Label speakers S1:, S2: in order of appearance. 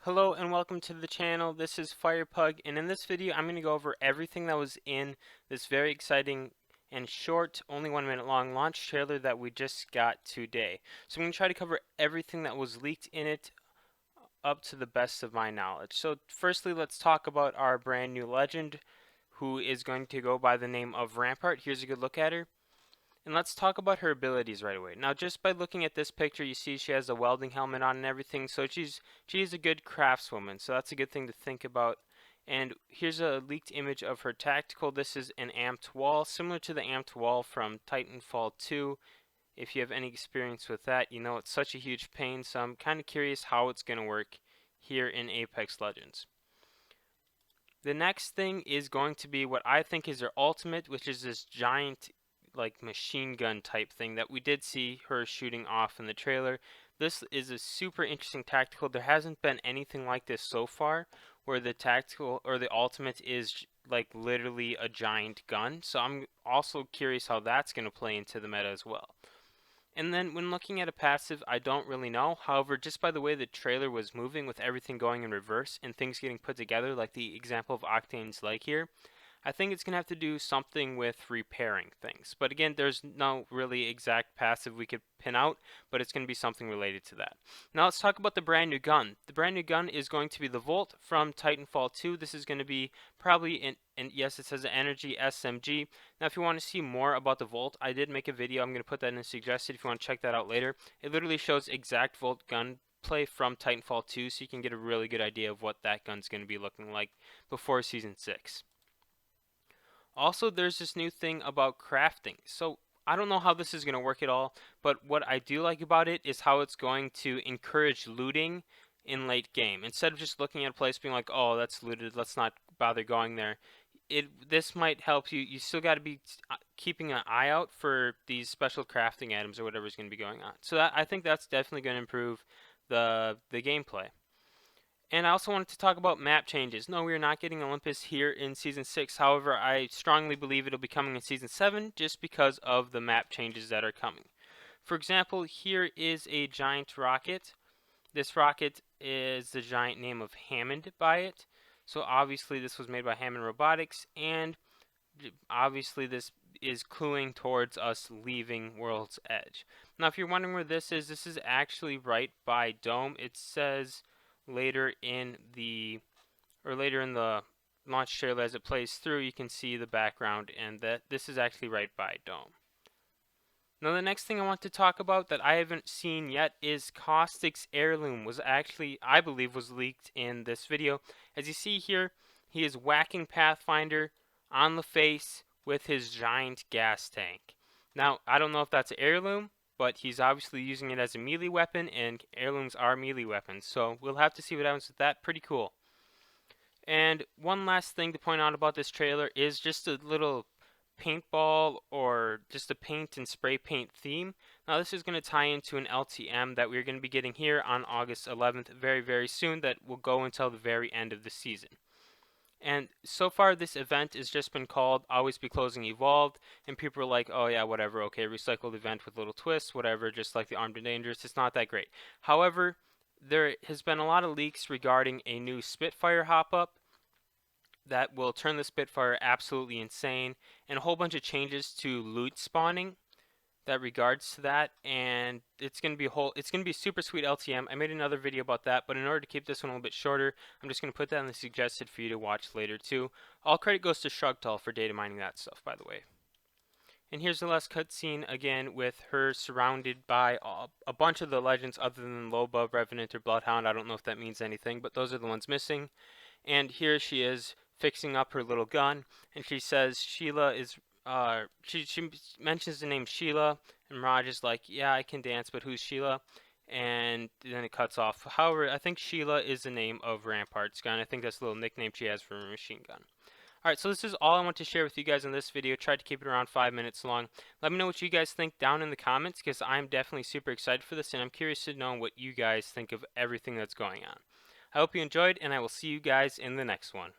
S1: Hello and welcome to the channel. This is Firepug, and in this video I'm going to go over everything that was in this very exciting and short, only 1 minute long launch trailer that we just got today. So I'm going to try to cover everything that was leaked in it up to the best of my knowledge. So firstly, let's talk about our brand new legend who is going to go by the name of Rampart. Here's a good look at her. And let's talk about her abilities right away. Now, just by looking at this picture, you see she has a welding helmet on and everything, so she's a good craftswoman, so that's a good thing to think about. And here's a leaked image of her tactical. This is an amped wall, similar to the amped wall from Titanfall 2. If you have any experience with that, you know it's such a huge pain, so I'm kind of curious how it's going to work here in Apex Legends. The next thing is going to be what I think is her ultimate, which is this giant like machine gun type thing that we did see her shooting off in the trailer. This is a super interesting tactical. There hasn't been anything like this so far where the tactical or the ultimate is like literally a giant gun. So I'm also curious how that's going to play into the meta as well. And then when looking at a passive, I don't really know. However, just by the way the trailer was moving with everything going in reverse and things getting put together, like the example of Octane's leg here, I think it's going to have to do something with repairing things. But again, there's no really exact passive we could pin out, but it's going to be something related to that. Now let's talk about the brand new gun. The brand new gun is going to be the Volt from Titanfall 2. This is going to be probably, and yes, it says an Energy SMG. Now if you want to see more about the Volt, I did make a video. I'm going to put that in suggested if you want to check that out later. It literally shows exact Volt gun play from Titanfall 2, so you can get a really good idea of what that gun's going to be looking like before Season 6. Also, there's this new thing about crafting. So I don't know how this is going to work at all, but what I do like about it is how it's going to encourage looting in late game. Instead of just looking at a place being like, oh, that's looted, let's not bother going there. This might help you. You still got to be keeping an eye out for these special crafting items or whatever's going to be going on. So I think that's definitely going to improve the gameplay. And I also wanted to talk about map changes. No, we are not getting Olympus here in Season 6. However, I strongly believe it'll be coming in Season 7 just because of the map changes that are coming. For example, here is a giant rocket. This rocket is the giant name of Hammond by it. So obviously this was made by Hammond Robotics, and obviously this is cluing towards us leaving World's Edge. Now if you're wondering where this is actually right by Dome. It says later in the launch trailer as it plays through, you can see the background, and that this is actually right by Dome. Now the next thing I want to talk about that I haven't seen yet is Caustics Heirloom. Was actually, I believe, was leaked in this video. As you see here, he is whacking Pathfinder on the face with his giant gas tank. Now, I don't know if that's an heirloom, but he's obviously using it as a melee weapon, and heirlooms are melee weapons, so we'll have to see what happens with that. Pretty cool. And one last thing to point out about this trailer is just a little paintball or just a paint and spray paint theme. Now this is going to tie into an LTM that we're going to be getting here on August 11th very soon that will go until the very end of the season. And so far this event has just been called Always Be Closing Evolved, and people are like, oh yeah, whatever, okay, recycled event with little twists, whatever, just like the Armed and Dangerous. It's not that great. However, there has been a lot of leaks regarding a new Spitfire hop-up that will turn the Spitfire absolutely insane, and a whole bunch of changes to loot spawning that regards to that, and it's gonna be a super sweet LTM. I made another video about that, but in order to keep this one a little bit shorter, I'm just gonna put that in the suggested for you to watch later too. All credit goes to Shrugtull for data mining that stuff, by the way. And here's the last cutscene again with her surrounded by a bunch of the legends other than Loba, Revenant, or Bloodhound. I don't know if that means anything, but those are the ones missing. And here she is fixing up her little gun, and she says Sheila is she mentions the name Sheila, and Mirage is like, yeah, I can dance, but who's Sheila? And then it cuts off. However, I think Sheila is the name of Rampart's gun. I think that's a little nickname she has for a machine gun. Alright, so this is all I want to share with you guys in this video. Tried to keep it around 5 minutes long. Let me know what you guys think down in the comments, because I'm definitely super excited for this, and I'm curious to know what you guys think of everything that's going on. I hope you enjoyed, and I will see you guys in the next one.